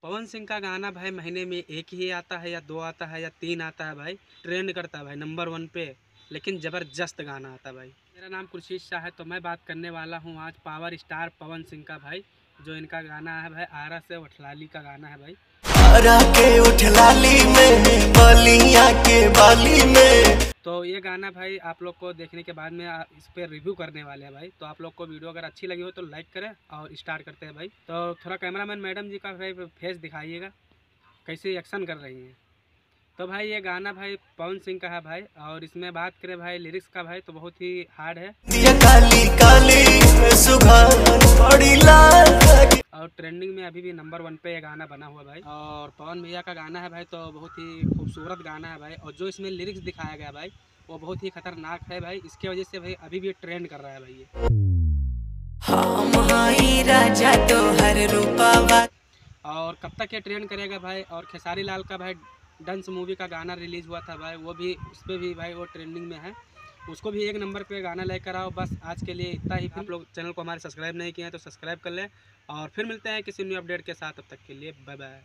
पवन सिंह का गाना भाई महीने में एक ही आता है या दो आता है या तीन आता है भाई, ट्रेंड करता है भाई नंबर 1 पे, लेकिन ज़बरदस्त गाना आता है भाई। मेरा नाम खुर्शीद शाह है, तो मैं बात करने वाला हूँ आज पावर स्टार पवन सिंह का भाई, जो इनका गाना है भाई आरा से उठलाली का गाना है भाई। आरा के उठलाली में, बलिया के बाली में। तो ये गाना भाई आप लोग को देखने के बाद में इस पर रिव्यू करने वाले हैं भाई। तो आप लोग को वीडियो अगर अच्छी लगी हो तो लाइक करें और स्टार्ट करते हैं भाई। तो थोड़ा कैमरामैन मैडम जी का भाई फेस दिखाइएगा, कैसे एक्शन कर रही हैं। तो भाई ये गाना भाई पवन सिंह का है भाई, और इसमें बात करें भाई लिरिक्स का भाई तो बहुत ही हार्ड है काली काली और ट्रेंडिंग में अभी भी नंबर 1 पे ये गाना बना हुआ भाई। और पवन भैया का गाना है भाई, तो बहुत ही खूबसूरत गाना है भाई। और जो इसमें लिरिक्स दिखाया गया भाई वो बहुत ही खतरनाक है भाई, इसके वजह से भाई अभी भी ट्रेंड कर रहा है भाई ये। राजा तो हर रूपावा। और कब तक ये ट्रेंड करेगा भाई। और खेसारी लाल का भाई डंस मूवी का गाना रिलीज़ हुआ था भाई, वो भी उस पर भी भाई वो ट्रेंडिंग में है, उसको भी 1 नंबर पे गाना लेकर आओ। बस आज के लिए इतना ही। आप लोग चैनल को हमारे सब्सक्राइब नहीं किए हैं तो सब्सक्राइब कर लें, और फिर मिलते हैं किसी न्यू अपडेट के साथ। तब तक के लिए बाय बाय।